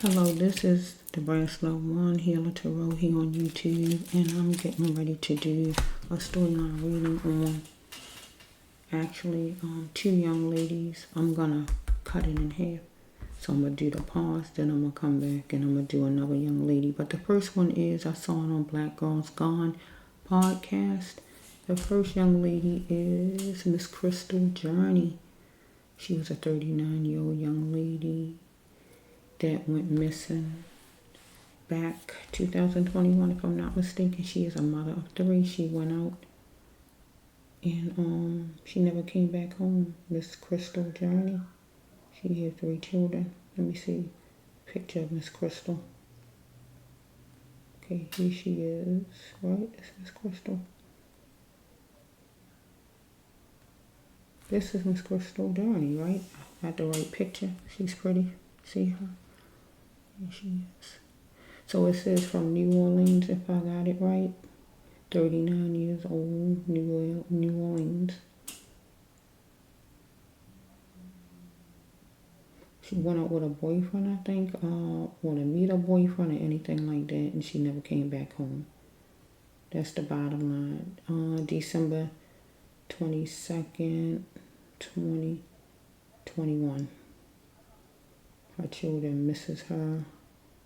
Hello, this is the Pt.1 Healer Tarot here on YouTube, and I'm getting ready to do a storyline reading on actually two young ladies. I'm gonna cut it in half. So I'm gonna do the pause, then I'm gonna come back and I'm gonna do another young lady. But the first one is, I saw it on Black Girls Gone podcast. The first young lady is Miss Krystle Journee. She was a 39-year-old young lady that went missing back 2021, if I'm not mistaken. She is a mother of three. She went out and she never came back home. Miss Krystle Journee. She had 3 children. Let me see a picture of Miss Krystle. Okay, here she is, right? That's Miss Krystle. This is Miss Krystle Journee, right? I got the right picture. She's pretty. See her? Here she is. So it says from New Orleans, if I got it right. 39 years old, New Orleans. She went out with a boyfriend, I think, or to meet a boyfriend or anything like that, and she never came back home. That's the bottom line. December 22nd, 2021. Her children misses her.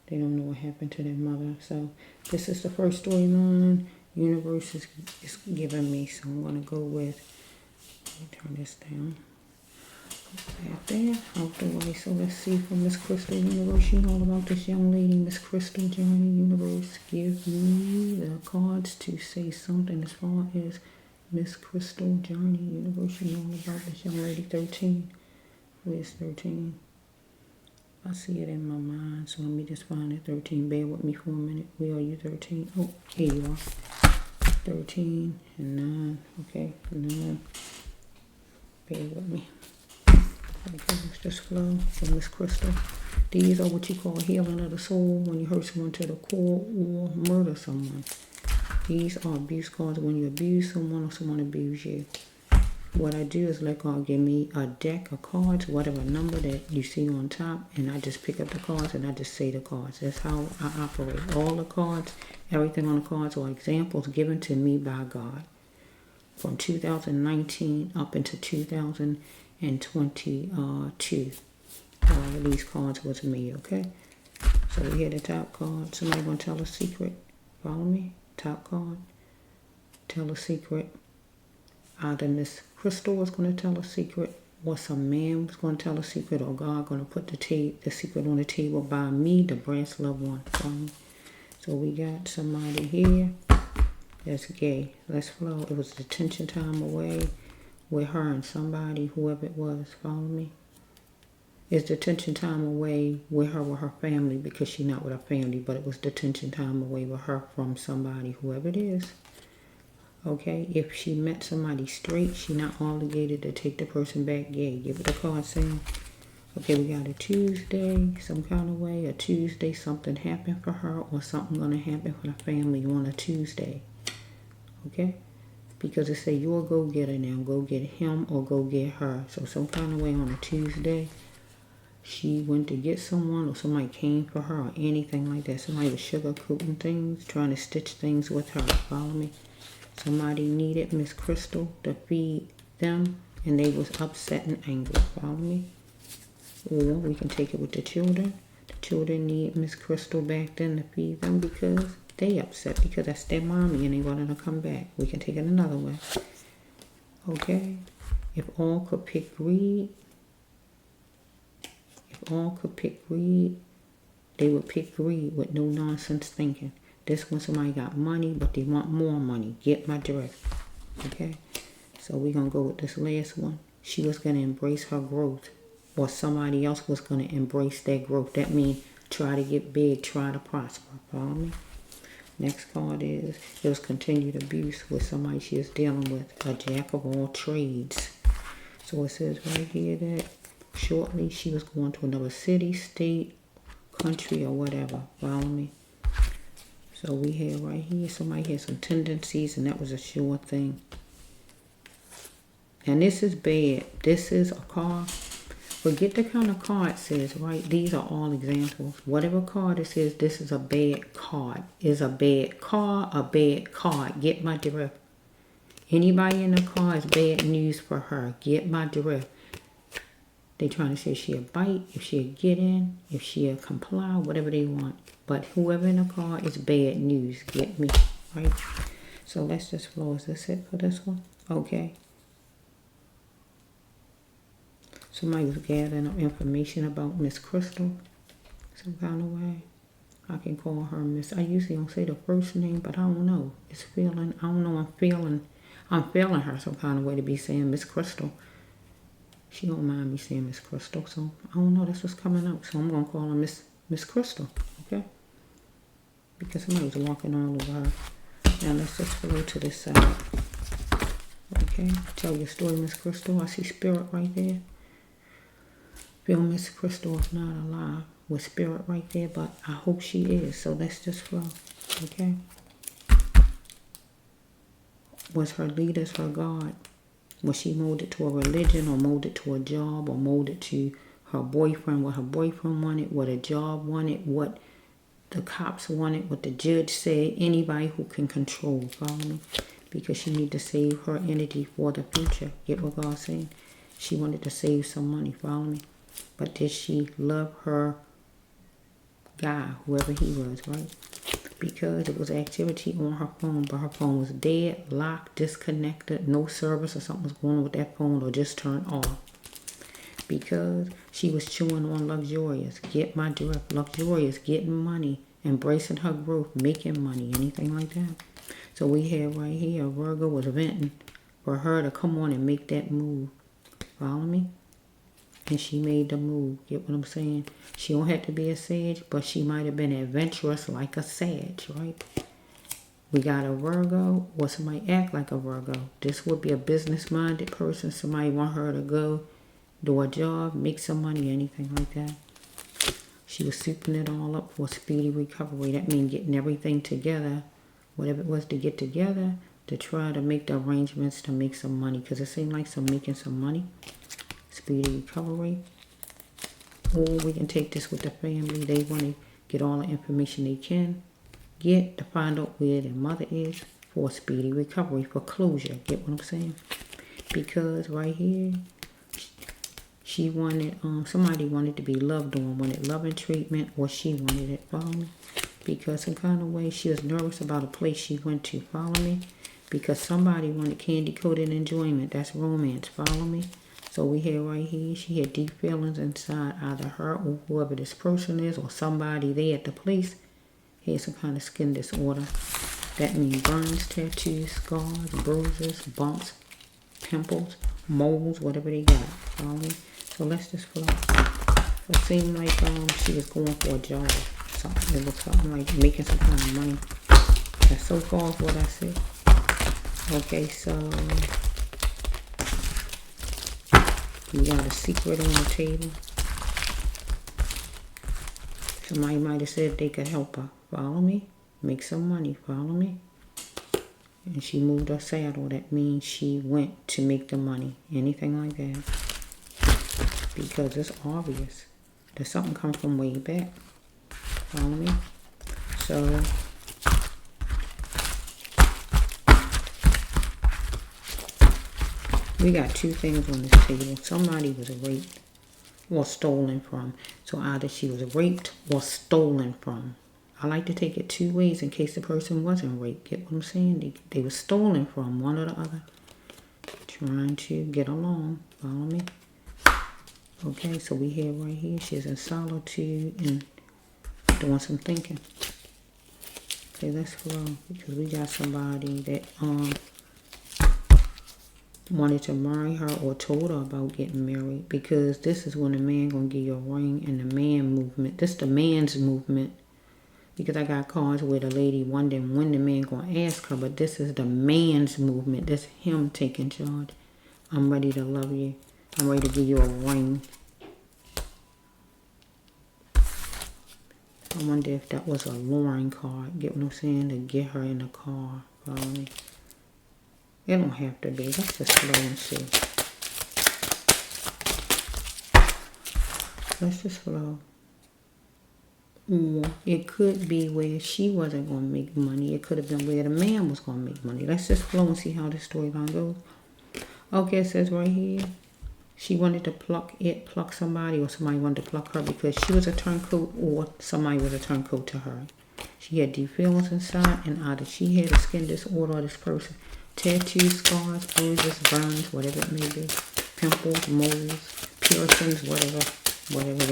They don't know what happened to their mother. So this is the first storyline universe is giving me. So I'm going to go with, let me turn this down. Right there, out the way. So let's see from Miss Krystle Universe. You know all about this young lady, Miss Krystle Journee Universe. Give me the cards to say something as far as Miss Krystle Journee Universe. You know all about this young lady, 13. Where's 13? I see it in my mind, so let me just find it. 13. Bear with me for a minute. Where are you, 13? Oh, here you are. 13 and 9. Okay, 9. Bear with me. Okay, let's just flow from Miss Krystle. These are what you call healing of the soul when you hurt someone to the core or murder someone. These are abuse cards when you abuse someone or someone abuse you. What I do is let God give me a deck of cards, whatever number that you see on top, and I just pick up the cards and I just say the cards. That's how I operate. All the cards, everything on the cards are examples given to me by God from 2019 up into 2022. All of these cards was me, okay? So we had the top card. Somebody gonna tell a secret. Follow me? Top card. Tell a secret. Either Miss Krystle was going to tell a secret, or some man was going to tell a secret, or God going to put the secret on the table by me, the brass loved one. So we got somebody here that's gay. Let's flow. It was detention time away with her and somebody, whoever it was. Follow me? It's detention time away with her family, because she's not with her family, but it was detention time away with her from somebody, whoever it is. Okay, if she met somebody straight, she not obligated to take the person back gay. Give it the card saying, okay, we got a Tuesday, some kind of way, a Tuesday, something happened for her, or something going to happen for the family on a Tuesday. Okay, because it say you'll go get her now, go get him or go get her. So some kind of way on a Tuesday, she went to get someone, or somebody came for her, or anything like that. Somebody was sugarcoating things, trying to stitch things with her. Follow me? Somebody needed Miss Krystle to feed them, and they was upset and angry. Follow me? Or we can take it with the children. The children need Miss Krystle back then to feed them because they upset, because that's their mommy and they wanted to come back. We can take it another way. Okay? If all could pick greed, they would pick greed with no nonsense thinking. This one, somebody got money, but they want more money. Get my drift. Okay? So we're going to go with this last one. She was going to embrace her growth, or somebody else was going to embrace their growth. That means try to get big, try to prosper. Follow me? Next card is, it was continued abuse with somebody she is dealing with, a jack of all trades. So it says right here that shortly she was going to another city, state, country, or whatever. Follow me? So we have right here, somebody had some tendencies, and that was a sure thing. And this is bad. This is a car Forget the kind of card it says, right? These are all examples. Whatever card it says, this is a bad card. Is a bad card, a bad card. Get my drift. Anybody in the car is bad news for her. Get my drift. They trying to say if she'll bite, if she'll get in, if she'll comply, whatever they want. But whoever in the car is bad news. Get me, right? So let's just flow. Is this it for this one? Okay. Somebody was gathering up information about Miss Krystle. Some kind of way. I can call her Miss. I usually don't say the first name, but I don't know. It's feeling, I don't know, I'm feeling her some kind of way to be saying Miss Krystle. She don't mind me saying Miss Krystle, so I don't know, that's what's coming up. So I'm going to call her Miss Krystle, okay? Because somebody was walking all over her. Now let's just flow to this side. Okay, tell your story, Miss Krystle. I see spirit right there. Feel Miss Krystle is not alive with spirit right there, but I hope she is. So let's just flow, okay? Was her leaders her God? Was she molded to a religion or molded to a job or molded to her boyfriend, what her boyfriend wanted, what a job wanted, what the cops wanted, what the judge said, anybody who can control, follow me? Because she need to save her energy for the future. Get what God's saying? She wanted to save some money, follow me? But did she love her guy, whoever he was, right? Because it was activity on her phone, but her phone was dead, locked, disconnected, no service or something was going on with that phone or just turned off. Because she was chewing on luxurious, get my drift, luxurious, getting money, embracing her growth, making money, anything like that. So we have right here, Virgo was venting for her to come on and make that move. Follow me? And she made the move. Get what I'm saying? She don't have to be a sage, but she might have been adventurous like a sage, right? We got a Virgo, or somebody act like a Virgo. This would be a business-minded person. Somebody want her to go do a job, make some money, anything like that. She was souping it all up for speedy recovery. That means getting everything together, whatever it was to get together, to try to make the arrangements to make some money. Because it seemed like making some money. Speedy recovery. Or we can take this with the family. They want to get all the information they can get to find out where their mother is for speedy recovery, for closure. Get what I'm saying? Because right here, she wanted, somebody wanted to be loved on, wanted love and treatment, or she wanted it. Follow me? Because some kind of way she was nervous about a place she went to. Follow me? Because somebody wanted candy-coated enjoyment. That's romance. Follow me? So we have right here, she had deep feelings inside either her or whoever this person is or somebody there at the place had some kind of skin disorder. That means burns, tattoos, scars, bruises, bumps, pimples, moles, whatever they got. Follow me? So let's just flow. It seemed like she was going for a job. Something. It was something like making some kind of money. That's so far what I said. Okay, so we got a secret on the table. Somebody might have said they could help her. Follow me? Make some money. Follow me? And she moved her saddle. That means she went to make the money. Anything like that. Because it's obvious that something comes from way back. Follow me? So we got two things on this table. Somebody was raped or stolen from. So either she was raped or stolen from. I like to take it two ways in case the person wasn't raped. Get what I'm saying? They were stolen from, one or the other. Trying to get along. Follow me? Okay, so we have right here, she's in solitude and doing some thinking. Okay, let's flow. Because we got somebody that wanted to marry her or told her about getting married. Because this is when a man gonna give you a ring and the man movement. This the man's movement. Because I got cards where the lady wondering when the man gonna ask her. But this is the man's movement. This him taking charge. I'm ready to love you. I'm ready to give you a ring. I wonder if that was a luring card. Get what I'm saying? To get her in the car. Follow me? It don't have to be. Let's just flow and see. Let's just flow. Or it could be where she wasn't going to make money. It could have been where the man was going to make money. Let's just flow and see how this storyline goes. Okay, it says right here, she wanted to pluck somebody, or somebody wanted to pluck her because she was a turncoat, or somebody was a turncoat to her. She had deep feelings inside, and either she had a skin disorder or this person. Tattoos, scars, bruises, burns, whatever it may be. Pimples, moles, piercings, whatever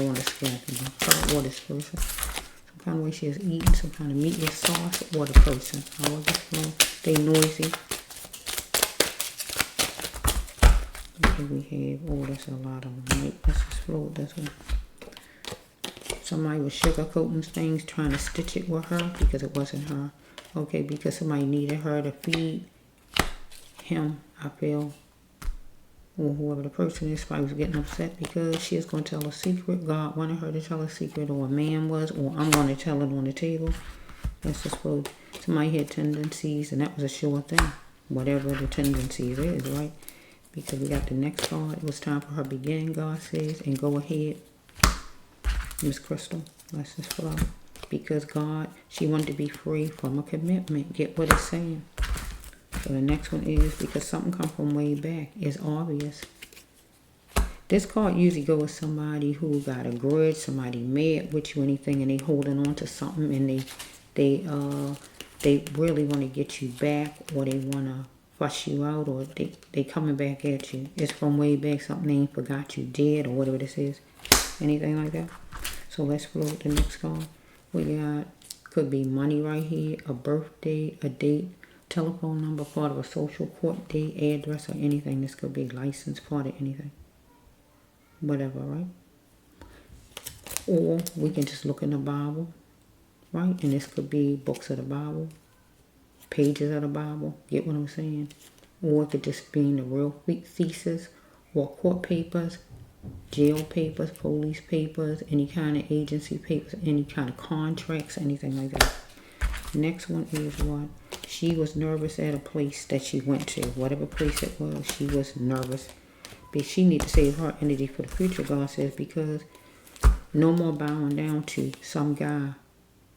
on the skin. Her or this person. Some kind of way she is eating, some kind of meat with sauce, or the person. However, they noisy. Okay, we have, that's a lot of them, right? Let's just flow with this one. Somebody was sugarcoating things, trying to stitch it with her because it wasn't her. Okay, because somebody needed her to feed him, I feel, or whoever the person is. Somebody was getting upset because she is going to tell a secret. God wanted her to tell a secret, or a man was, or I'm going to tell it on the table. Let's just flow. Somebody had tendencies, and that was a sure thing. Whatever the tendencies is, right? Because we got the next card. It was time for her to begin, God says, and go ahead. Miss Krystle, let's just flow. Because God, she wanted to be free from a commitment. Get what it's saying. So the next one is because something come from way back. It's obvious. This card usually goes with somebody who got a grudge, somebody mad with you, anything, and they holding on to something, and they really want to get you back, or they want to fuss you out, or they coming back at you. It's from way back, something they ain't forgot you did, or whatever this is. Anything like that. So let's flow with the next card. We got, could be money right here, a birthday, a date, telephone number, part of a social court date, address, or anything. This could be license, part of anything. Whatever, right? Or we can just look in the Bible, right? And this could be books of the Bible, pages of the Bible. Get what I'm saying? Or it could just be in the real thesis, or court papers, jail papers, police papers, any kind of agency papers, any kind of contracts, anything like that. Next one is what? She was nervous at a place that she went to. Whatever place it was, she was nervous. But she need to save her energy for the future, God says, because no more bowing down to some guy.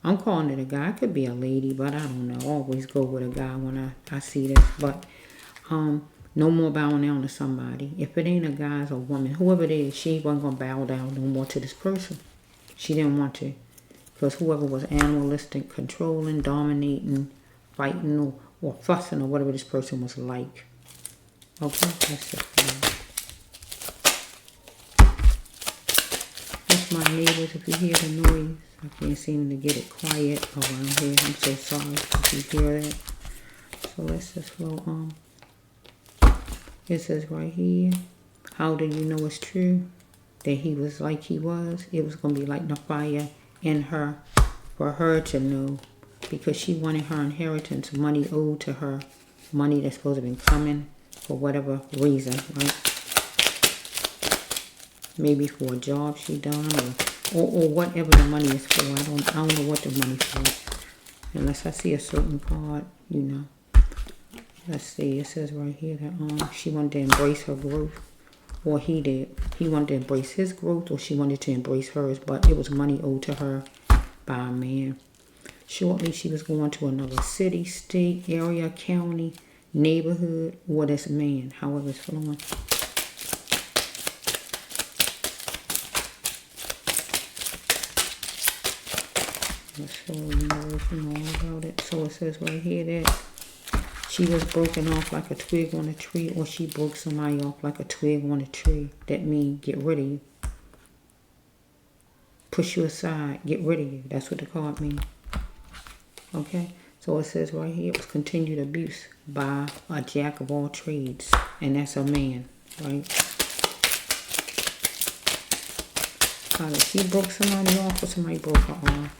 I'm calling it a guy. It could be a lady, but I don't know. I always go with a guy when I see this. But no more bowing down to somebody. If it ain't a guy, it's a woman. Whoever it is, she wasn't going to bow down no more to this person. She didn't want to. Because whoever was animalistic, controlling, dominating, fighting, or fussing, or whatever this person was like. Okay, that's it. That's my neighbors. If you hear the noise, I can't seem to get it quiet around here. I'm so sorry if you hear that. So let's just flow on. It says right here, how do you know it's true? That he was like he was. It was going to be like the fire in her for her to know, because she wanted her inheritance, money owed to her, money that's supposed to have been coming for whatever reason, right? Maybe for a job she done, or whatever the money is for. I don't know what the money's for. Unless I see a certain card, you know. Let's see, it says right here that she wanted to embrace her growth, or he did. He wanted to embrace his growth, or she wanted to embrace hers, but it was money owed to her by a man. Shortly, she was going to another city, state, area, county, neighborhood, or this man, however it's flowing. So you know all about it. So it says right here that she was broken off like a twig on a tree, or she broke somebody off like a twig on a tree. That means get rid of you. Push you aside. Get rid of you. That's what the card means. Okay? So it says right here, it was continued abuse by a jack of all trades. And that's a man, right? Either she broke somebody off, or somebody broke her arm.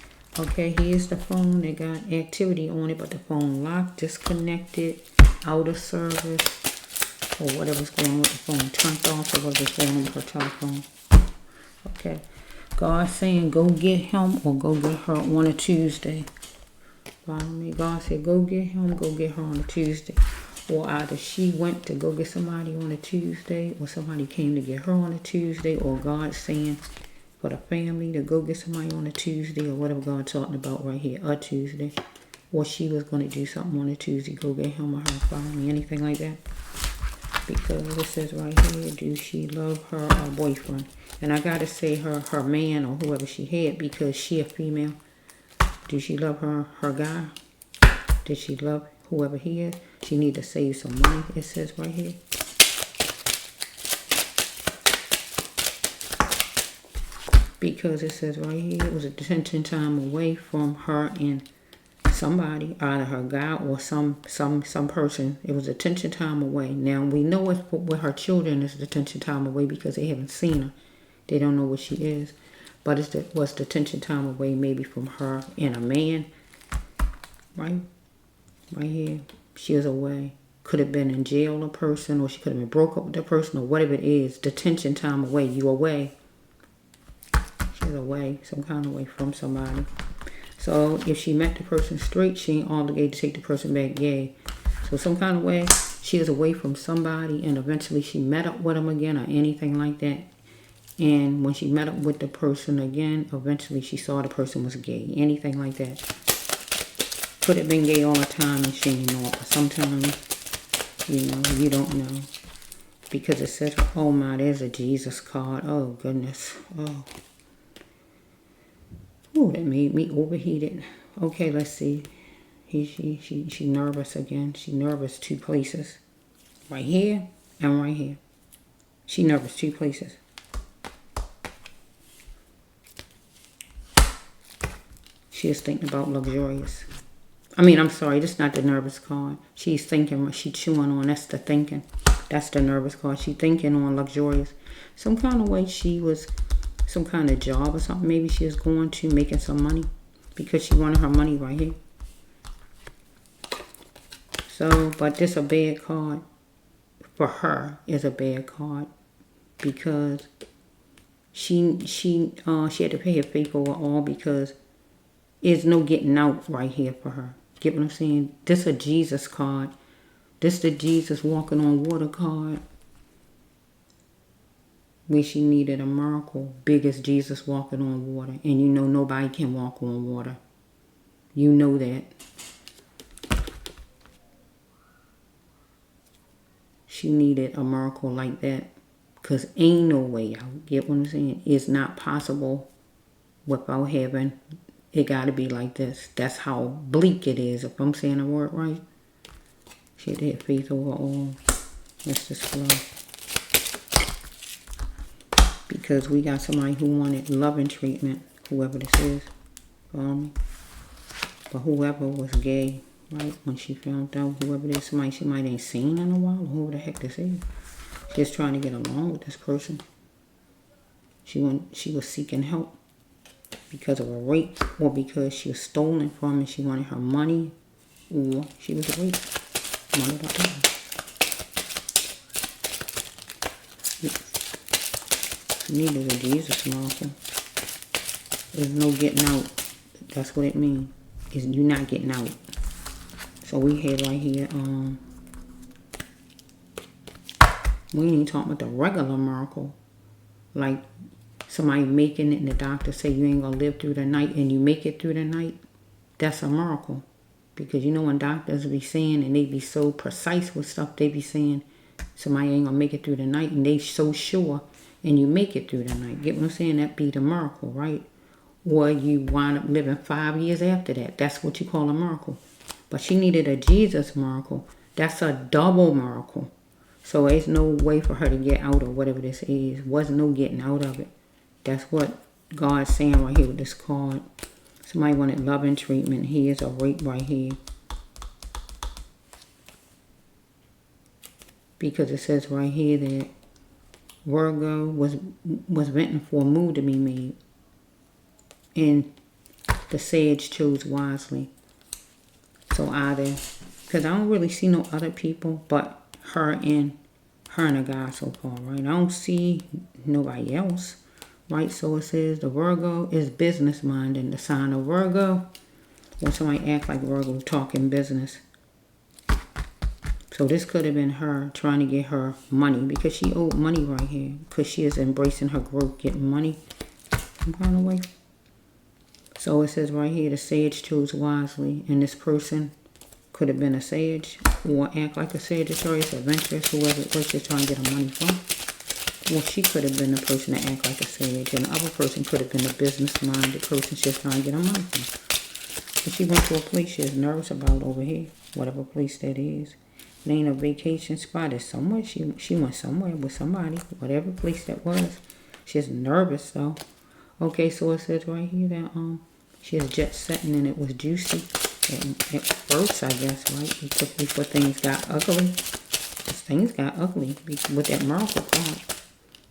Okay, here's the phone. They got activity on it, but the phone locked, disconnected, out of service, or whatever's going on with the phone. Turned off, or whatever's going on with her telephone. Okay. God saying go get him or go get her on a Tuesday. Follow me. God said go get him, go get her on a Tuesday. Or either she went to go get somebody on a Tuesday, or somebody came to get her on a Tuesday, or God saying for the family to go get somebody on a Tuesday or whatever God's talking about right here, a Tuesday. Or she was going to do something on a Tuesday, go get him or her, follow me, anything like that. Because it says right here, do she love her boyfriend? And I got to say her man or whoever she had because she a female. Do she love her guy? Did she love whoever he is? She need to save some money, it says right here. Because it says right here, it was a detention time away from her and somebody, either her guy or some person. It was a detention time away. Now we know it's with her children is detention time away because they haven't seen her. They don't know what she is. But it was detention time away maybe from her and a man. Right? Right here. She was away. Could have been in jail a person, or she could have been broke up with the person, or whatever it is. Detention time away. You away. She's away. Some kind of way from somebody. So if she met the person straight, she ain't obligated to take the person back. Yay. So some kind of way, she was away from somebody, and eventually she met up with him again or anything like that. And when she met up with the person again, eventually she saw the person was gay. Anything like that. Could have been gay all the time and she didn't know it. But sometimes, you know, you don't know. Because it says, oh my, there's a Jesus card. Oh goodness. Oh. Ooh, that made me overheated. Okay, let's see. She nervous again. She nervous two places. Right here and right here. She nervous two places. She is thinking about luxurious. I mean, I'm sorry, this is not the nervous card. She's thinking, she's chewing on, that's the thinking. That's the nervous card. She's thinking on luxurious. Some kind of way she was, some kind of job or something. Maybe she was going to making some money because she wanted her money right here. So, but this a bad card. For her, is a bad card because she had to pay her paperwork all because there's no getting out right here for her. Get what I'm saying? This a Jesus card. This the Jesus walking on water card. Where she needed a miracle. Big as Jesus walking on water. And you know nobody can walk on water. You know that. She needed a miracle like that. Because ain't no way out. Get what I'm saying? It's not possible without having... It got to be like this. That's how bleak it is, if I'm saying the word right. She had to have faith over all. Let's just flow. Because we got somebody who wanted loving treatment, whoever this is. But whoever was gay, right? When she found out, whoever this, somebody she might ain't seen in a while, or who the heck this is. She's trying to get along with this person. She was seeking help. Because of a rape, or because she was stolen from and she wanted her money, or she was raped. One of the other. Needed a Jesus miracle. There's no getting out. That's what it means. Is you not getting out. So we had right here, we ain't even talking about the regular miracle. Like somebody making it and the doctor say you ain't gonna live through the night and you make it through the night. That's a miracle. Because you know when doctors be saying, and they be so precise with stuff, they be saying somebody ain't gonna make it through the night, and they so sure, and you make it through the night. Get what I'm saying? That be the miracle, right? Or you wind up living 5 years after that. That's what you call a miracle. But she needed a Jesus miracle. That's a double miracle. So there's no way for her to get out of whatever this is. Wasn't no getting out of it. That's what God's saying right here with this card. Somebody wanted loving treatment. Here's a rape right here. Because it says right here that Virgo was waiting for a move to be made. And the sage chose wisely. So either, because I don't really see no other people but her and a guy so far, right? I don't see nobody else. Right, so it says the Virgo is business minded. The sign of Virgo, when somebody act like Virgo, talking business. So this could have been her trying to get her money because she owed money right here. Because she is embracing her growth, getting money. some kind of way. So it says right here, the sage chose wisely. And this person could have been a sage or act like a Sagittarius, adventurous, whoever it was she's trying to get her money from. Well, she could have been the person that act like a sage. And the other person could have been the business-minded person she's trying to get her money from. But she went to a place she's nervous about over here. Whatever place that is. It ain't a vacation spot. It's somewhere. She went somewhere with somebody. Whatever place that was. She's nervous though. Okay, so it says right here that she is jet setting and it was juicy. At first, I guess, right? Before things got ugly. Because things got ugly with that miracle card.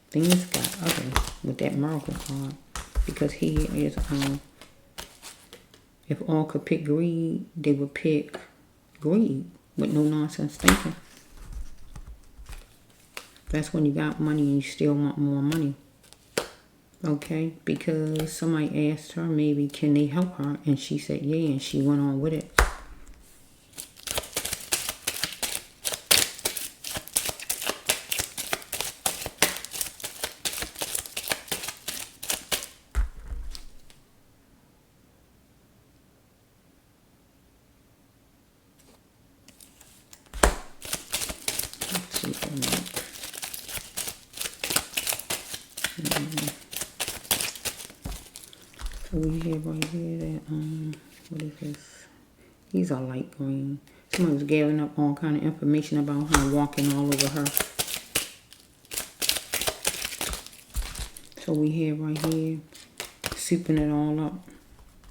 Things got ugly with that miracle card. Because he is, if all could pick greed, they would pick greed with no nonsense thinking. That's when you got money and you still want more money. Okay, because somebody asked her maybe can they help her, and she said yeah, and she went on with it. Let's see if I So we have right here that, what is this? These are light green. Someone was gathering up all kind of information about her, walking all over her. So we have right here, souping it all up.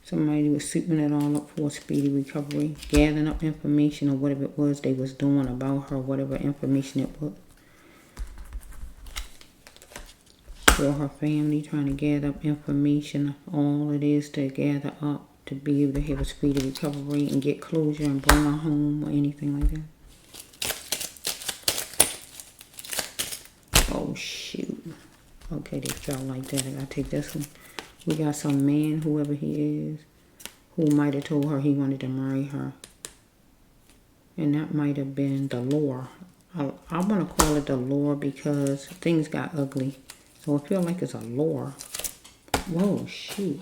Somebody was souping it all up for a speedy recovery. Gathering up information or whatever it was they was doing about her, whatever information it was. For her family, trying to gather up information, all it is to gather up to be able to have a speedy recovery and get closure and bring her home or anything like that. Oh shoot. Okay, they felt like that. I gotta take this one. We got some man, whoever he is, who might have told her he wanted to marry her. And that might have been the lure. I want to call it the lure because things got ugly. So I feel like it's a lure. Whoa, shoot.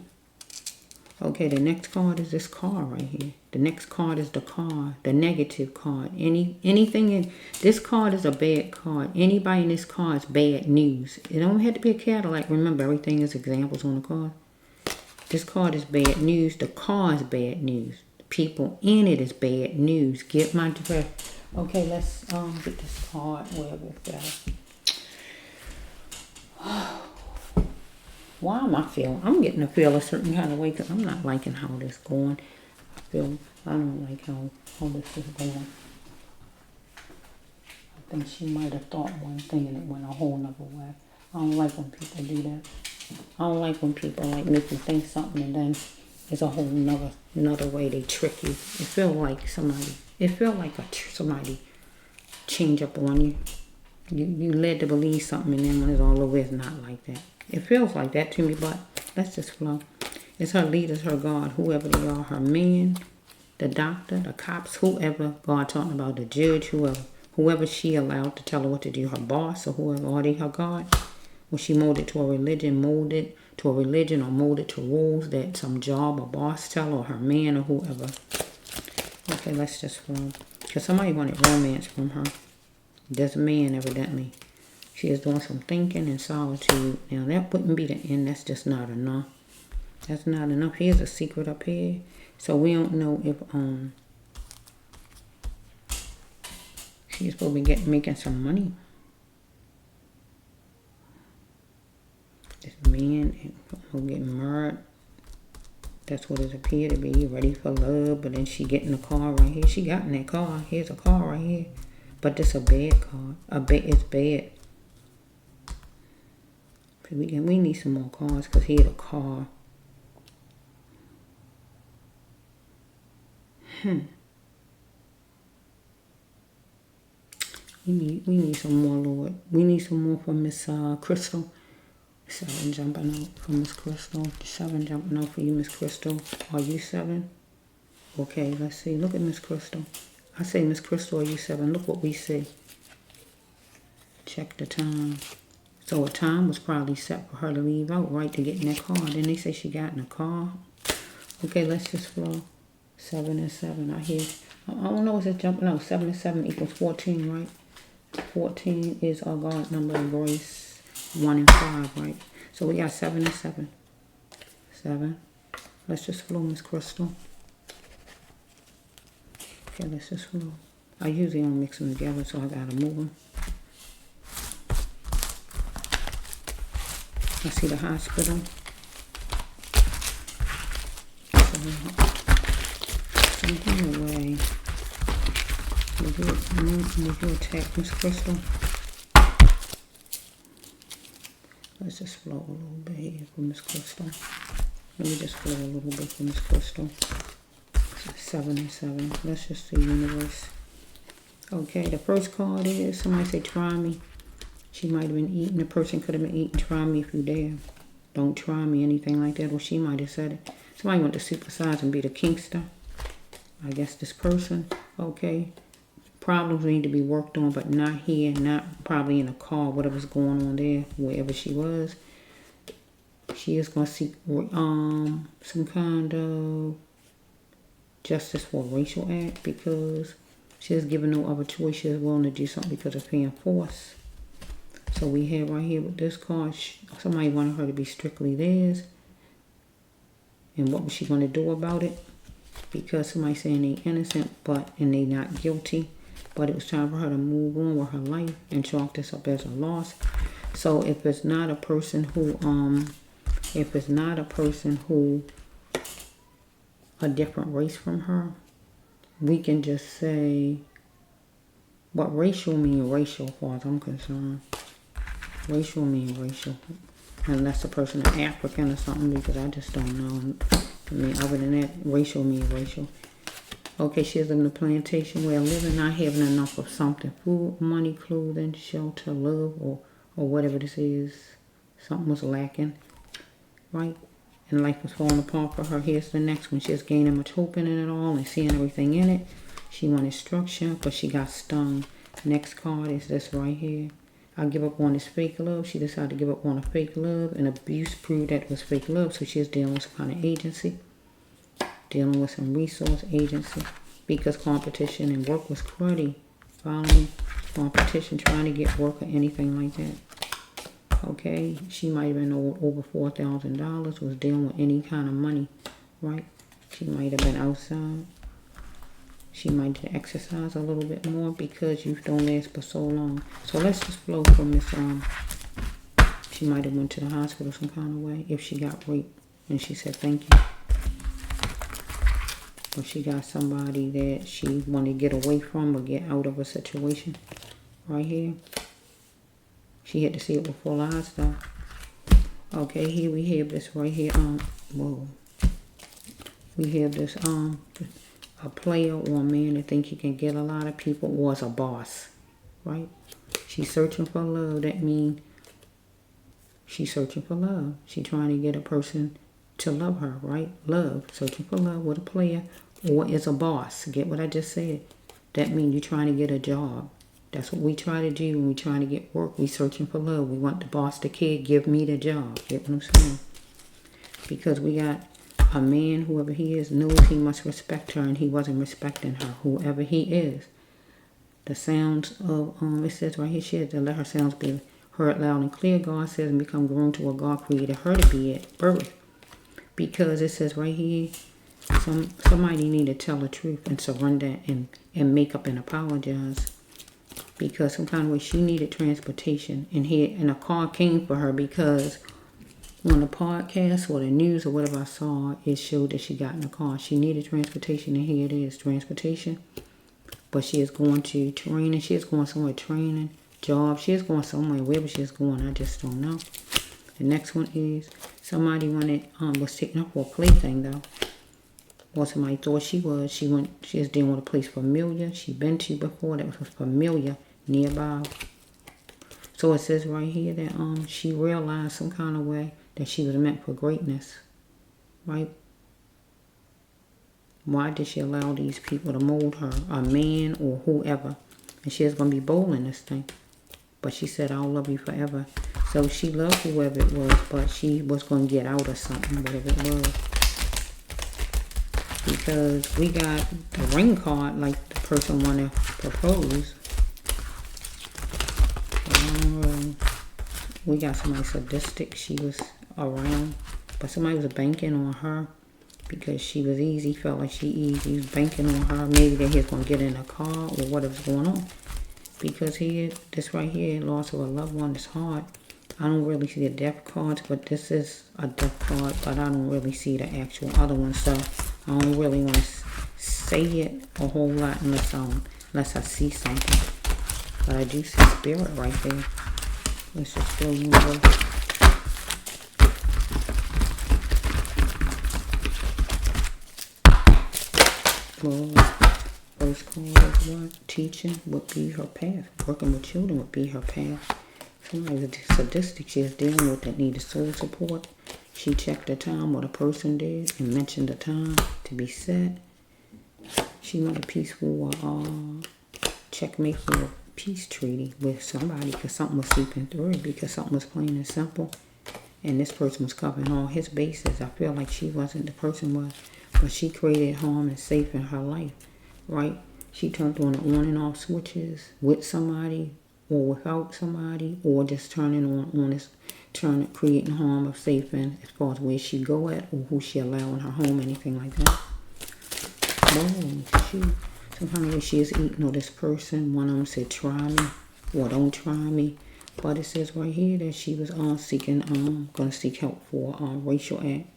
Okay, the next card is this card right here. The next card is the card, the negative card. Anything in this card is a bad card. Anybody in this card is bad news. It don't have to be a Cadillac. Remember, everything is examples on the card. This card is bad news. The card is bad news. The people in it is bad news. Get my dress. Okay, let's get this card wherever it fell. Why am I feeling? I'm getting to feel a certain kind of way because I'm not liking how this going. I don't like how this is going. I think she might have thought one thing and it went a whole nother way. I don't like when people do that. I don't like when people like make you think something and then it's a whole another way they trick you. It feel like somebody change up on you. You led to believe something and then when it's all over, it's not like that. It feels like that to me, but let's just flow. It's her leaders, her God, whoever they are, her man, the doctor, the cops, whoever God talking about, the judge, whoever she allowed to tell her what to do, her boss or whoever, are they her God? Was she molded to a religion, or molded to rules that some job or boss tell her, or her man or whoever? Okay, let's just flow. Because somebody wanted romance from her. This man, evidently. She is doing some thinking and solitude. Now, that wouldn't be the end. That's just not enough. That's not enough. Here's a secret up here. So, we don't know if she's supposed to be making some money. This man getting married. That's what it appeared to be. Ready for love. But then she get in the car right here. She got in that car. Here's a car right here. But this a bad card. It's bad. We need some more cards because here's a car. We need some more, Lord. We need some more from Miss Krystle. 7 jumping out for Miss Krystle. 7 jumping out for you, Miss Krystle. Are you 7? Okay, let's see. Look at Miss Krystle. I say, Miss Krystle, are you 7? Look what we see. Check the time. So a time was probably set for her to leave out, right, to get in that car. Then they say she got in a car. Okay, let's just flow. 7 and 7. I hear. I don't know. Is it jumping out? 7 and 7 equals 14, right? 14 is our God number of grace. 1 and 5, right? So we got 7 and 7. 7. Let's just flow, Miss Krystle. Okay, let's just flow. I usually don't mix them together, so I gotta move them. I see the hospital. Some kind of way. Would you attack Miss Krystle? Let's just flow a little bit here for Miss Krystle. Let me just flow a little bit for Miss Krystle. 7 and 7. Let's just see, universe. Okay, the first card is, somebody say, try me. She might have been eating. The person could have been eating. Try me if you dare. Don't try me, anything like that. Or she might have said it. Somebody want to supersize and be the kinkster. I guess this person. Okay. Problems need to be worked on, but not here. Not probably in a car. Whatever's going on there. Wherever she was. She is going to seek some kind of justice for a racial act. Because she is given no other choice. She is willing to do something because of being forced. So we have right here with this card, somebody wanted her to be strictly theirs. And what was she going to do about it? Because somebody saying they innocent, and they not guilty. But it was time for her to move on with her life and chalk this up as a loss. So if it's not a person who, a different race from her, we can just say, what racial mean racial, as far as I'm concerned. Racial mean racial. Unless the person is African or something, because I just don't know. I mean, other than that, racial mean racial. Okay, she's in the plantation where living, not having enough of something. Food, money, clothing, shelter, love, or whatever this is. Something was lacking. Right? And life was falling apart for her. Here's the next one. She's gaining much hope in it all and seeing everything in it. She wanted structure, but she got stung. Next card is this right here. I give up on this fake love. She decided to give up on a fake love. And abuse proved that it was fake love. So she's dealing with some kind of agency. Dealing with some resource agency. Because competition and work was cruddy. Following competition, trying to get work or anything like that. Okay. She might have been over $4,000. Was dealing with any kind of money. Right. She might have been outside. She might have exercised a little bit more because youth don't last for so long. So let's just flow from this. She might have went to the hospital some kind of way if she got raped. And she said thank you. Or she got somebody that she wanted to get away from or get out of a situation. Right here. She had to see it with full eyes though. Okay, here we have this right here. Whoa. We have this, a player or a man that think he can get a lot of people was a boss, right? She's searching for love. That means she's searching for love. She's trying to get a person to love her, right? Love. Searching for love with a player or is a boss. Get what I just said? That means you're trying to get a job. That's what we try to do when we trying to get work. We searching for love. We want the boss, the kid, give me the job. Get what I'm saying? Because we got a man, whoever he is, knows he must respect her, and he wasn't respecting her, whoever he is. The sounds of, it says right here, she had to let her sounds be heard loud and clear. God says, and become grown to what God created her to be at birth. Because it says right here, somebody need to tell the truth and surrender and make up and apologize. Because some kind of way she needed transportation, and a car came for her because on the podcast or the news or whatever I saw, it showed that she got in a car. She needed transportation, and here it is, transportation. But she is going to training. She is going somewhere, training, job. She is going somewhere, wherever she is going, I just don't know. The next one is somebody was taking her for a plaything, though. Or somebody thought she was. She is dealing with a place familiar. She been to before that was familiar, nearby. So it says right here that she realized some kind of way that she was meant for greatness, right? Why did she allow these people to mold her, a man or whoever? And she is going to be bold in this thing. But she said, I'll love you forever. So she loved whoever it was, but she was going to get out of something, whatever it was. Because we got the ring card, like the person want to propose. We got somebody sadistic. She was around, but somebody was banking on her because she was easy. Felt like she easy. He was banking on her. Maybe that he's going to get in a car or whatever's going on. Because here, this right here, loss of a loved one is hard. I don't really see the death cards, but this is a death card, but I don't really see the actual other one, so I don't really want to say it a whole lot unless I see something. But I do see spirit right there. Let's just go over. First card is what? Teaching would be her path. Working with children would be her path. Somebody was sadistic. She was dealing with that needed soul support. She checked the time, what a person did, and mentioned the time to be set. She wanted a peaceful checkmate for a peace treaty with somebody because something was seeping through it, because something was plain and simple. And this person was covering all his bases. I feel like she wasn't, the person was, but she created harm and safe in her life, right? She turned on the on and off switches with somebody, or without somebody, or just turning on this, creating harm or safe in as far as where she go at, or who she allow in her home, anything like that. Oh, shoot. Some kind of way she is eating, or this person, one of them said try me, or don't try me. But it says right here that she was seeking, gonna seek help for racial act,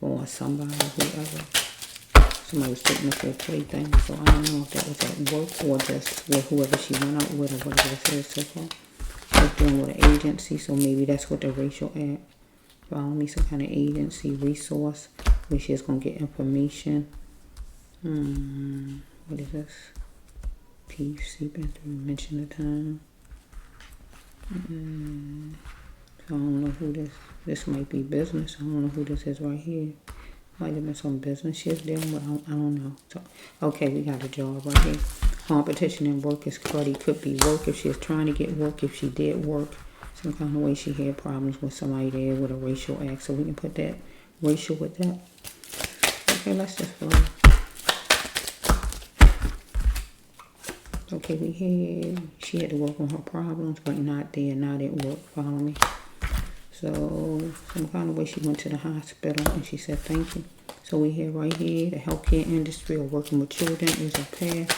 or somebody, whoever. Somebody was taking her for a plaything, so I don't know if that was at work or just with whoever she went out with or whatever it says so far. She was dealing with an agency, so maybe that's what the racial act. Follow me, some kind of agency, resource, where she's going to get information. What is this? Peace, seeping through, mention the time. So I don't know who this might be business. I don't know who this is right here. Might have been some business she's dealing with. I don't know. So, okay, we got a job right here. Competition in work is cruddy. Could be work if she's trying to get work. If she did work, some kind of way she had problems with somebody there with a racial act. So we can put that racial with that. Okay, let's just follow. Okay, she had to work on her problems, but not at work. Follow me. So, some kind of way she went to the hospital and she said thank you. So we hear right here, the healthcare industry or working with children is a path.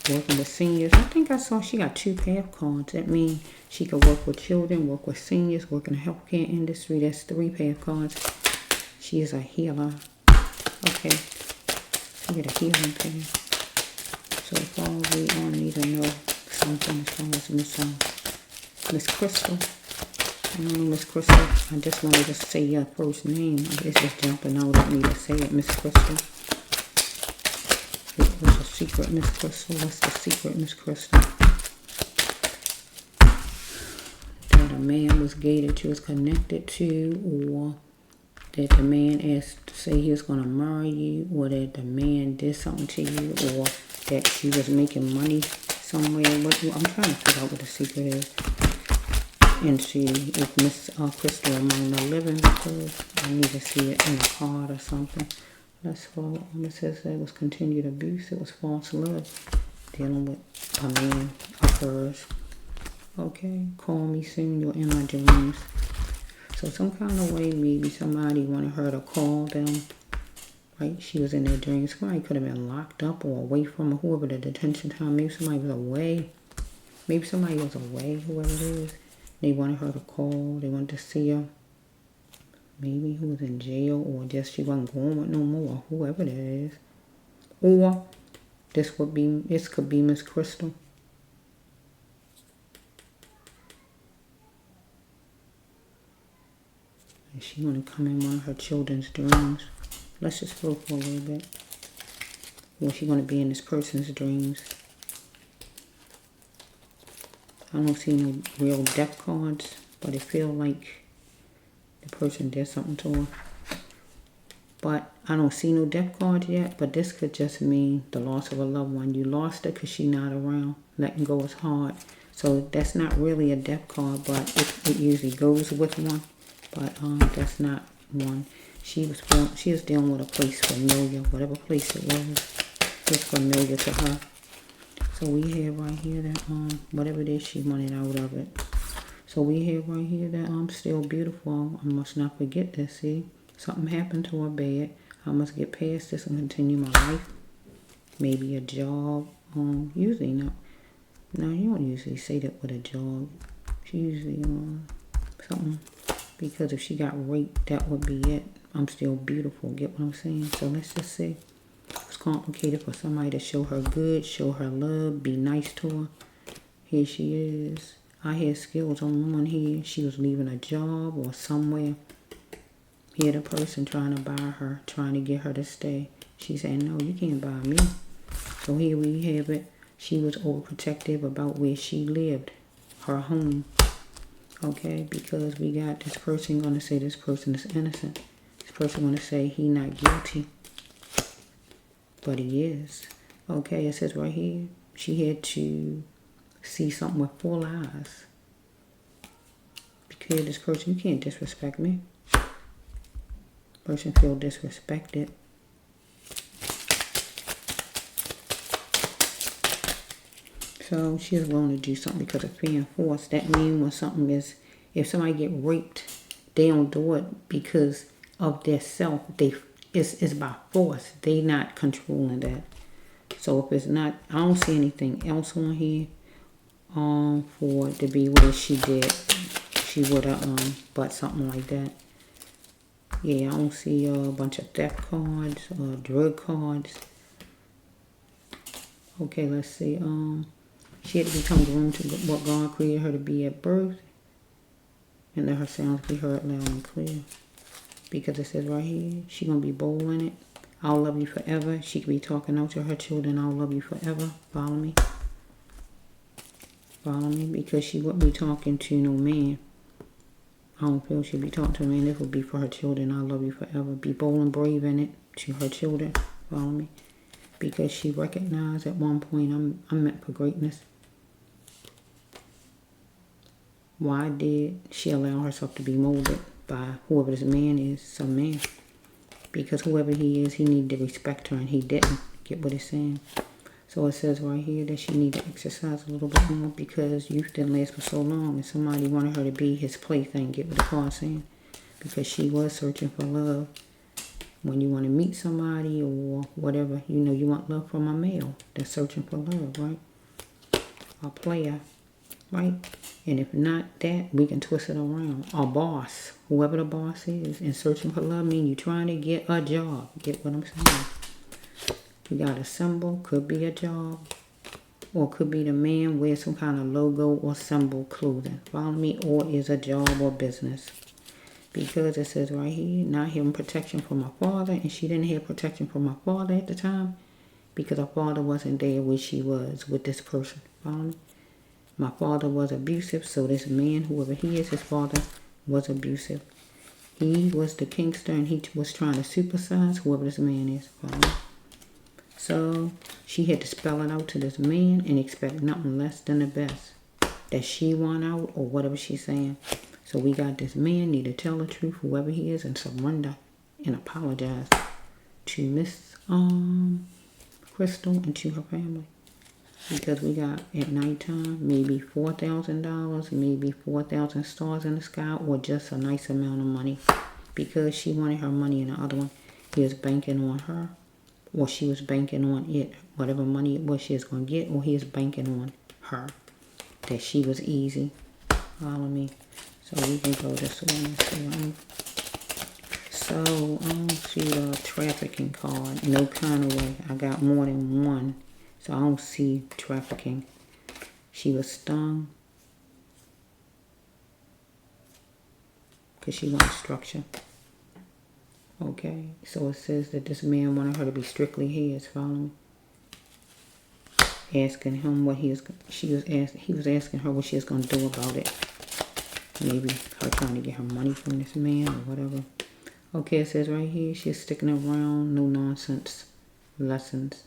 Working with seniors. I think I saw she got 2 path cards. That means she could work with children, work with seniors, work in the healthcare industry. That's 3 path cards. She is a healer. Okay. She get a healing path. So far we need to know something as far as Miss Krystle. Miss Krystle, I just wanted to say your first name. It's just jumping out at me to say it, Miss Krystle. What's the secret, Miss Krystle? What's the secret, Miss Krystle? That a man was gay that you was connected to, or that the man asked to say he was going to marry you, or that the man did something to you, or that she was making money somewhere. I'm trying to figure out what the secret is. And she is Miss Krystle among the living, because I need to see it in a card or something. Let's follow. It says it was continued abuse. It was false love. Dealing with a man of hers. Okay. Call me soon. You're in my dreams. So some kind of way, maybe somebody wanted her to call them. Right? She was in their dreams. Somebody could have been locked up or away from her. Whoever the detention time. Maybe somebody was away. Maybe somebody was away. Whoever it is. They wanted her to call. They wanted to see her. Maybe who was in jail, or just she wasn't going with no more. Whoever that is. Or this could be Miss Krystle. And she want to come in one of her children's dreams. Let's just go for a little bit. Or she want to be in this person's dreams. I don't see no real death cards, but it feels like the person did something to her. But I don't see no death cards yet, but this could just mean the loss of a loved one. You lost her because she's not around. Letting go is hard. So that's not really a death card, but it usually goes with one. But that's not one. She was dealing with a place familiar, whatever place it was familiar to her. So we have right here that whatever it is she wanted out of it. So we have right here that I'm still beautiful. I must not forget this. See, something happened to her bad. I must get past this and continue my life. Maybe a job. Usually not. No, you don't usually say that with a job. She usually something. Because if she got raped, that would be it. I'm still beautiful. Get what I'm saying? So let's just see. It's complicated for somebody to show her good, show her love, be nice to her. Here she is. I had skills on one here. She was leaving a job or somewhere. Here the person trying to buy her, trying to get her to stay. She said, no, you can't buy me. So here we have it. She was overprotective about where she lived, her home. Okay, because we got this person going to say this person is innocent. This person going to say he not guilty. But he is. Okay, it says right here, she had to see something with full eyes. Because this person, you can't disrespect me. Person feel disrespected. So she is willing to do something because of fear and force. That means when something is, if somebody get raped, they don't do it because of their self. It's by force. They not controlling that. So if it's not, I don't see anything else on here for it to be where she did. She would have but something like that. Yeah, I don't see a bunch of theft cards, drug cards. Okay, let's see. She had to become groomed to what God created her to be at birth. And let her sounds be heard loud and clear. Because it says right here, she's going to be bold in it. I'll love you forever. She could be talking out to her children. I'll love you forever. Follow me. Follow me. Because she wouldn't be talking to no man. I don't feel she'd be talking to a man. This would be for her children. I'll love you forever. Be bold and brave in it to her children. Follow me. Because she recognized at one point, I'm meant for greatness. Why did she allow herself to be molded by whoever this man is, some man? Because whoever he is, he needed to respect her and he didn't. Get what it's saying? So it says right here that she needed to exercise a little bit more because youth didn't last for so long and somebody wanted her to be his plaything. Get what the card's saying? Because she was searching for love. When you want to meet somebody or whatever, you know you want love from a male. They're searching for love, right? A player, right? And if not that, we can twist it around. A boss, whoever the boss is, and searching for love means you're trying to get a job. Get what I'm saying? You got a symbol, could be a job, or could be the man wears some kind of logo or symbol clothing. Follow me? Or is a job or business. Because it says right here, not having protection from her father, and she didn't have protection from her father at the time because her father wasn't there where she was with this person. Follow me? My father was abusive, so this man, whoever he is, his father was abusive. He was the kinkster and he was trying to supersize whoever this man is. Follow me? So she had to spell it out to this man and expect nothing less than the best. That she won out or whatever she's saying. So we got this man need to tell the truth, whoever he is, and surrender and apologize to Miss Krystle and to her family. Because we got at nighttime maybe $4,000, maybe 4,000 stars in the sky, or just a nice amount of money. Because she wanted her money in the other one. He was banking on her, or she was banking on it. Whatever money it was she was going to get, or he was banking on her. That she was easy. Follow me. So we can go this way. So I don't see the trafficking card. No kind of way. I got more than one. So I don't see trafficking. She was stung. Because she wanted structure. Okay. So it says that this man wanted her to be strictly his. Follow me. Asking him what he was asking her what she was going to do about it. Maybe her trying to get her money from this man or whatever. Okay, it says right here, she's sticking around, no nonsense lessons.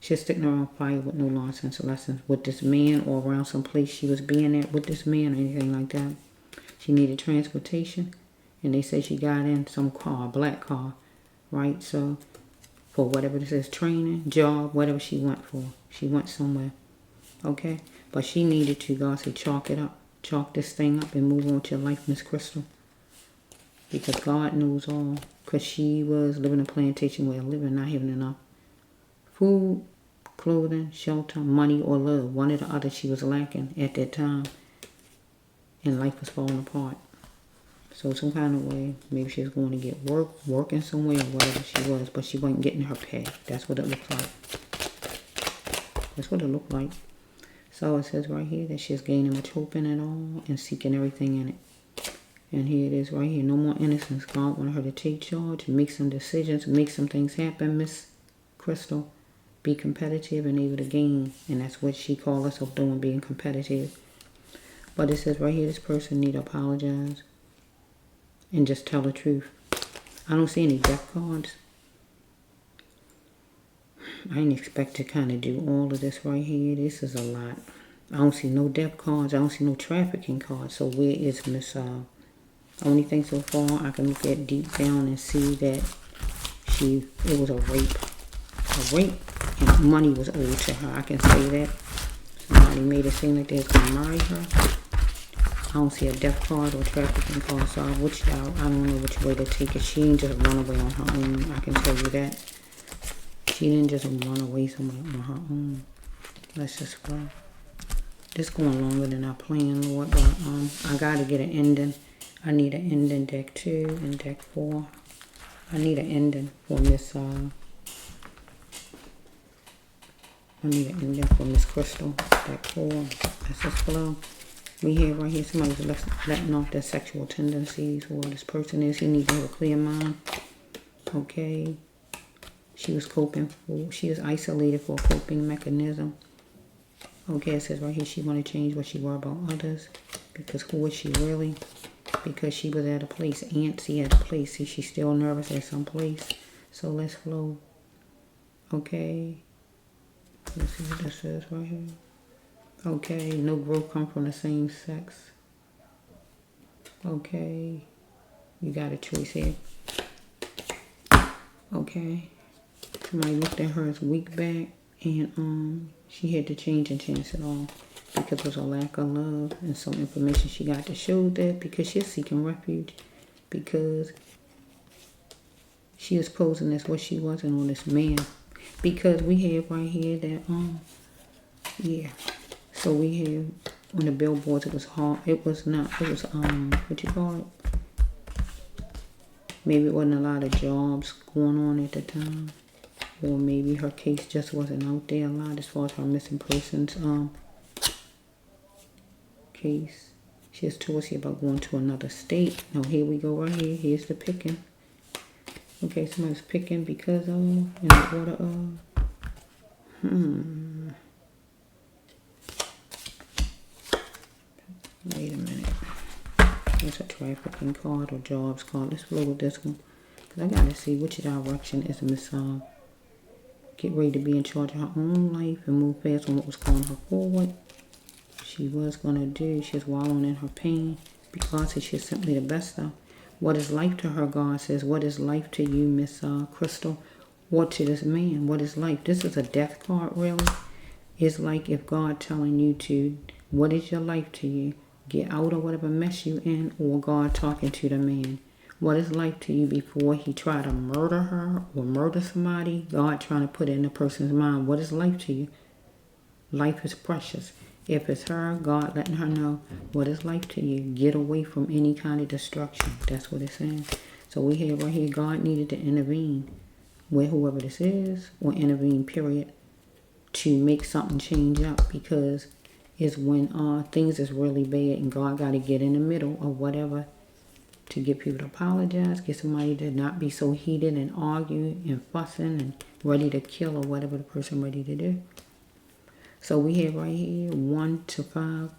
She's sticking around fire with no nonsense lessons with this man or around some place she was being at with this man or anything like that. She needed transportation, and they said she got in some car, black car, right? So for whatever this is, training, job, whatever she went for. She went somewhere, okay? But she needed to, God said, chalk it up. Chalk this thing up and move on with your life, Miss Krystle. Because God knows all. Because she was living a plantation way of living, not having enough food, clothing, shelter, money, or love. One or the other she was lacking at that time. And life was falling apart. So some kind of way, maybe she was going to get working somewhere or whatever she was, but she wasn't getting her pay. That's what it looked like. That's what it looked like. So it says right here that she's gaining much hope in it all and seeking everything in it. And here it is right here. No more innocence. God wanted her to take charge, make some decisions, make some things happen, Miss Krystle. Be competitive and able to gain. And that's what she called herself doing, being competitive. But it says right here, this person need to apologize and just tell the truth. I don't see any death cards. I didn't expect to kind of do all of this right here. This is a lot. I don't see no death cards. I don't see no trafficking cards. So where is Miss... only thing so far, I can look at deep down and see that it was a rape. A rape, and money was owed to her. I can say that. Somebody made it seem like they was going to marry her. I don't see a death card or trafficking card, so I don't know which way to take it. She didn't just run away on her own, I can tell you that. She didn't just run away somewhere on her own. Let's just go. This going longer than I planned, Lord, but I gotta get an ending. I need an ending, deck 2 and deck 4. I need an ending for Miss Krystle, deck 4. Let's just flow. We have right here somebody's letting off their sexual tendencies. Whoever this person is, he needs to have a clear mind. Okay. She was isolated for a coping mechanism. Okay, it says right here she want to change what she worry about others. Because who is she really? Because she was at a place, antsy at a place. See, she's still nervous at some place. So let's flow. Okay. Let's see what this says right here. Okay, no growth come from the same sex. Okay, you got a choice here. Okay, somebody looked at her as weak back, and she had to change and chance it all because it was a lack of love and some information she got to show that because she's seeking refuge because she is posing as what she wasn't on this man. Because we have right here that yeah. So we have on the billboards it was hard. It was what you call it? Maybe it wasn't a lot of jobs going on at the time. Or maybe her case just wasn't out there a lot as far as her missing persons case. She has told us here about going to another state. Now here we go right here. Here's the picking. Okay, somebody's picking because of in the order of wait a minute. There's a trafficking card or jobs card. Let's flow with this one. Because I got to see which direction is Miss get ready to be in charge of her own life and move fast on what was calling her forward. She was going to do. She's wallowing in her pain because she's simply the best though. What is life to her, God says. What is life to you, Miss Krystle? What to this man? What is life? This is a death card, really. It's like if God telling you to, what is your life to you? Get out of whatever mess you in, or God talking to the man. What is life to you before he tried to murder her or murder somebody? God trying to put it in a person's mind. What is life to you? Life is precious. If it's her, God letting her know what is life to you. Get away from any kind of destruction. That's what it's saying. So we have right here, God needed to intervene with whoever this is, or intervene, period, to make something change up, because it's when things is really bad and God got to get in the middle of whatever to get people to apologize, get somebody to not be so heated and argue and fussing and ready to kill or whatever the person ready to do. So we have right here 1 to 5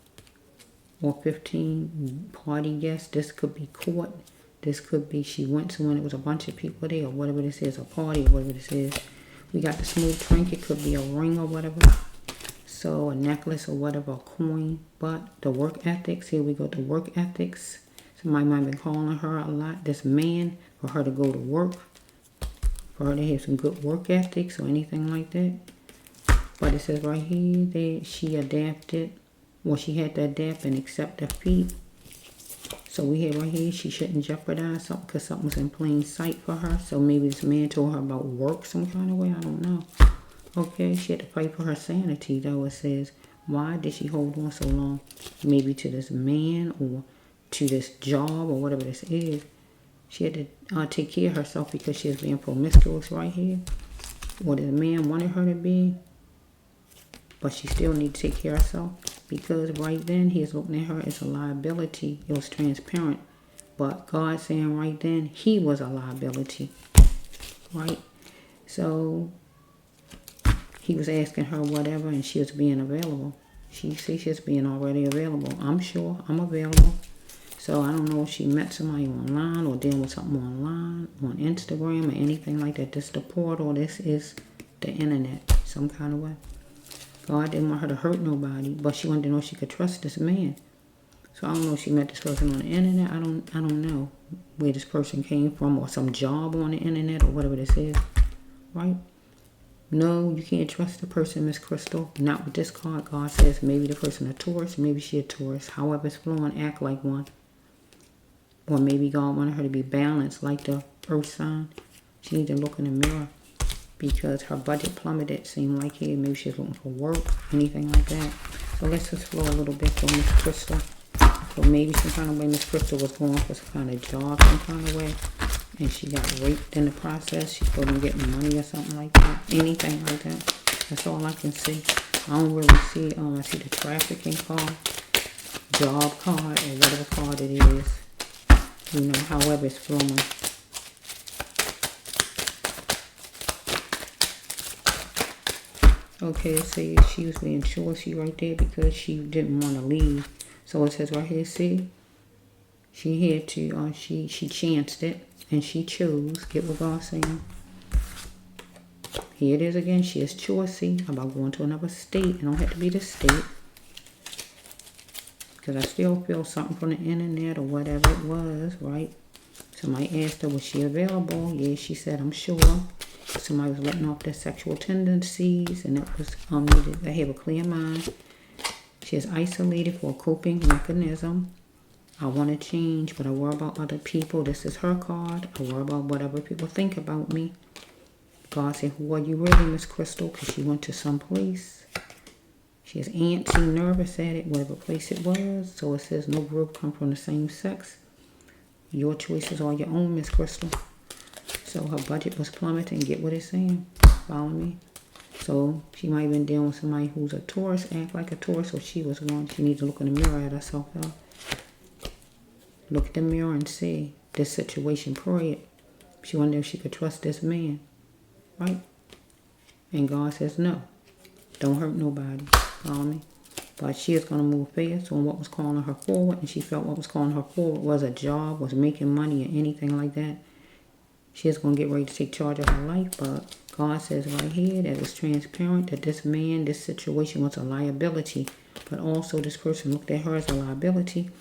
or 15 party guests. This could be court. This could be she went to when it was a bunch of people there or whatever this is, a party or whatever this is. We got the smooth trinket, could be a ring or whatever. So a necklace or whatever, a coin. But the work ethics, here we go, the work ethics. Somebody might have been calling her a lot, this man, for her to go to work. For her to have some good work ethics or anything like that. But it says right here that she adapted. Well, she had to adapt and accept defeat. So we have right here, she shouldn't jeopardize something because something was in plain sight for her. So maybe this man told her about work some kind of way. I don't know. Okay, she had to fight for her sanity, though. It says, why did she hold on so long? Maybe to this man or to this job or whatever this is. She had to take care of herself because she was being promiscuous right here. Or the man wanted her to be. But she still needs to take care of herself. Because right then, he is looking at her as a liability. It was transparent. But God saying right then, he was a liability. Right? So he was asking her whatever, and she was being available. She said she was being already available. I'm sure I'm available. So I don't know if she met somebody online or dealing with something online, on Instagram or anything like that. This is the portal. This is the internet, some kind of way. God didn't want her to hurt nobody, but she wanted to know if she could trust this man. So I don't know if she met this person on the internet. I don't know where this person came from or some job on the internet or whatever this is, right? No, you can't trust the person, Miss Krystle. Not with this card. God says maybe the person a Taurus, maybe she a Taurus. However it's flowing, act like one. Or maybe God wanted her to be balanced like the earth sign. She needs to look in the mirror because her budget plummeted. Seemed like here, maybe she's looking for work, anything like that. So let's just flow a little bit for Miss Krystle. So maybe some kind of way Miss Krystle was going for some kind of job, some kind of way. And she got raped in the process. She couldn't get money or something like that. Anything like that. That's all I can see. I don't really see, I see the trafficking card, job card, or whatever card it is. You know, however it's flowing. Okay, it says she was being choosy right there because she didn't want to leave. So it says right here, see? She had to, she chanced it and she chose. Get what God's saying. Here it is again. She is choosy about going to another state. It don't have to be the state. Because I still feel something from the internet or whatever it was, right? Somebody asked her, was she available? Yeah, she said, I'm sure. Somebody was letting off their sexual tendencies, and it was needed to have a clear mind. She is isolated for a coping mechanism. I want to change, but I worry about other people. This is her card. I worry about whatever people think about me. God said, who are you really, Miss Krystle? Because she went to some place. She is antsy, nervous at it, whatever place it was. So it says no group come from the same sex. Your choices are your own, Miss Krystle. So her budget was plummeting. Get what it's saying. Follow me? So she might have been dealing with somebody who's a Taurus, act like a Taurus, so she was one. She needs to look in the mirror at herself, though. Look at the mirror and see this situation. Pray it. She wondered if she could trust this man. Right? And God says no. Don't hurt nobody. Follow me? But she is going to move fast on what was calling her forward. And she felt what was calling her forward was a job, was making money or anything like that. She is going to get ready to take charge of her life. But God says right here that it's transparent that this man, this situation was a liability. But also this person looked at her as a liability.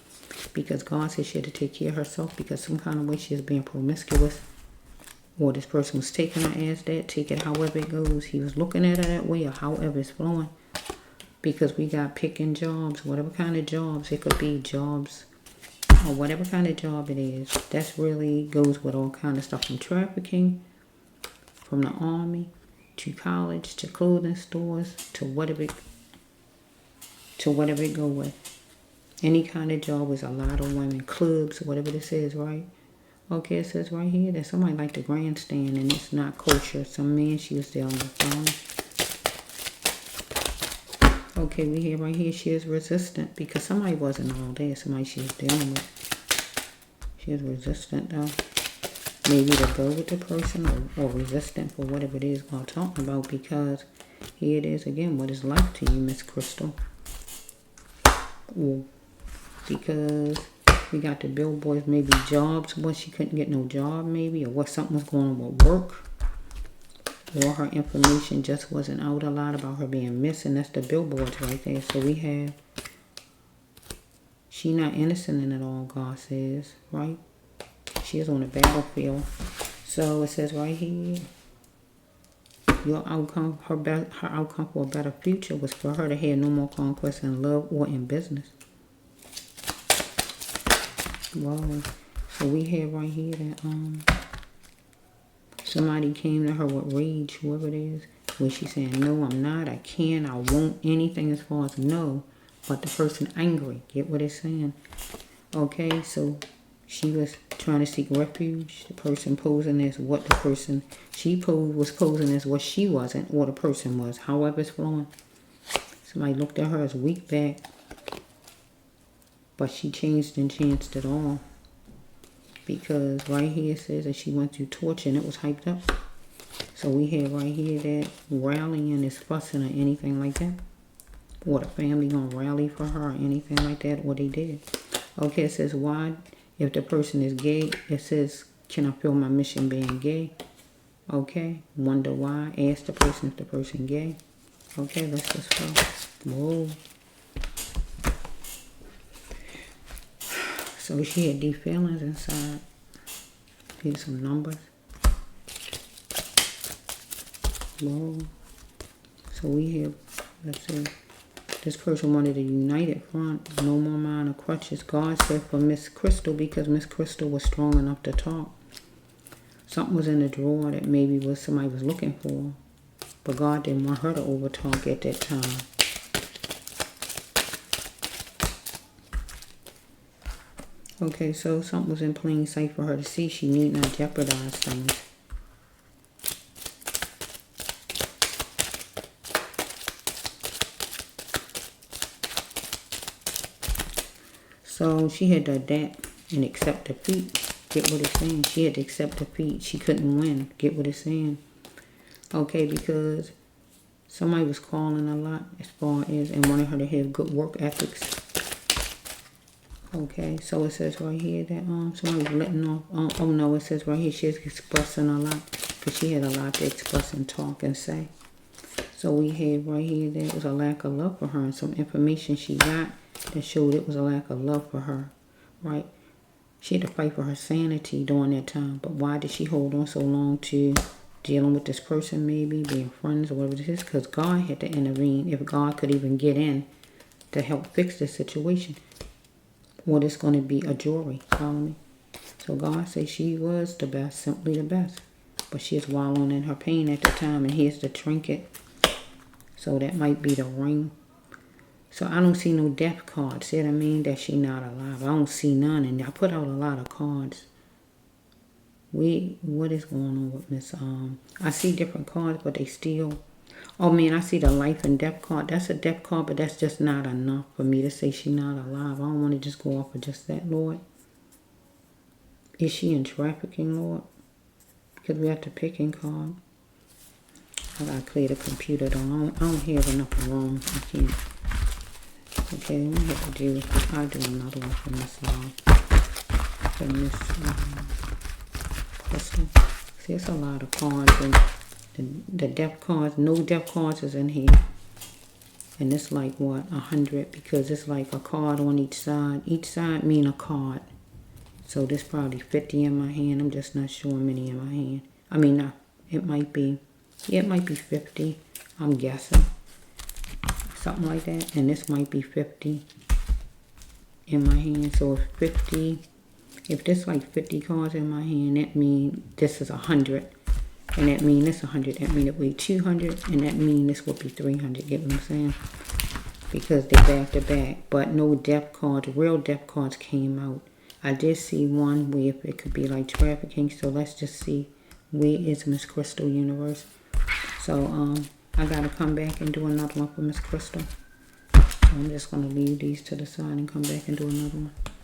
Because God said she had to take care of herself. Because some kind of way she is being promiscuous. Or this person was taking her as that. Take it however it goes. He was looking at her that way or however it's flowing. Because we got picking jobs. Whatever kind of jobs. It could be jobs. Or whatever kind of job it is. That's really goes with all kind of stuff. From trafficking. From the army. To college. To clothing stores. To whatever it go with. Any kind of job is a lot of women. Clubs. Whatever this is, right? Okay, it says right here that somebody like the grandstand and it's not kosher. Some man she was dealing with. Okay, we hear right here she is resistant because somebody wasn't all there. Somebody she was dealing with. She is resistant though. Maybe to go with the person or resistant for whatever it is I'm talking about because here it is again. What is life to you, Miss Krystle? Ooh, because we got the billboards, maybe jobs. What she couldn't get no job, maybe, or what something was going on with work. All her information just wasn't out a lot about her being missing. That's the billboards right there. So we have, she not innocent in it all, God says, right? She is on the battlefield. So it says right here, your outcome, her outcome for a better future was for her to have no more conquests in love or in business. Wow. So we have right here that somebody came to her with rage, whoever it is, where she's saying, no, I'm not, I can't, I won't, anything as far as no, but the person angry. Get what it's saying? Okay, so she was trying to seek refuge. The person posing as what the person she was posing as what she wasn't, or the person was. However it's flowing. Somebody looked at her as weak back, but she changed and chanced it all. Because right here it says that she went through torture and it was hyped up. So we have right here that rallying is fussing or anything like that. Or the family gonna rally for her or anything like that, or they did. Okay, it says why, if the person is gay, it says, can I feel my mission being gay? Okay, wonder why, ask the person if the person gay. Okay, let's just go. Whoa. So she had deep feelings inside. Here's some numbers. Whoa. So we have, let's see. This person wanted a united front. No more minor crutches. God said for Miss Krystle, because Miss Krystle was strong enough to talk. Something was in the drawer that maybe was somebody was looking for. But God didn't want her to overtalk at that time. Okay, so something was in plain sight for her to see. She need not jeopardize things. So she had to adapt and accept defeat. Get what it's saying? She had to accept defeat. She couldn't win. Get what it's saying? Okay, because somebody was calling a lot as far as and wanted her to have good work ethics. Okay, so it says right here that somebody was letting off. Oh no, it says right here she's expressing a lot because she had a lot to express and talk and say. So we have right here that it was a lack of love for her, and some information she got that showed it was a lack of love for her, right? She had to fight for her sanity during that time. But why did she hold on so long to dealing with this person, maybe being friends or whatever it is? Because God had to intervene. If God could even get in to help fix this situation, or it's going to be a jury. Follow me? So God says she was the best, simply the best. But she is wallowing in her pain at the time. And here's the trinket. So that might be the ring. So I don't see no death cards. See what I mean? That she not alive. I don't see none. And I put out a lot of cards. What is going on with Miss I see different cards, but they still. Oh man, I see the life and death card. That's a death card, but that's just not enough for me to say she's not alive. I don't want to just go off of just that, Lord. Is she in trafficking, Lord? Because we have the picking card. I gotta clear the computer though. I don't have enough room. I can't. Okay, let me have to do. I'll do another one for Miss Krystle. See, it's a lot of cards and the death cards. No death cards is in here. And it's like what, 100, because it's like a card on each side. Each side mean a card. So there's probably 50 in my hand. I'm just not sure how many in my hand. I mean, it might be. Yeah, it might be 50. I'm guessing. Something like that. And this might be 50 in my hand. So if 50, if there's like 50 cards in my hand, that means this is 100. And that means this 100. That means it would be 200. And that means this would be 300. Get what I'm saying? Because they're back to back. But no death cards, real death cards came out. I did see one where it could be like trafficking. So let's just see, where is Miss Krystle universe? So I gotta come back and do another one for Miss Krystle. So I'm just gonna leave these to the side and come back and do another one.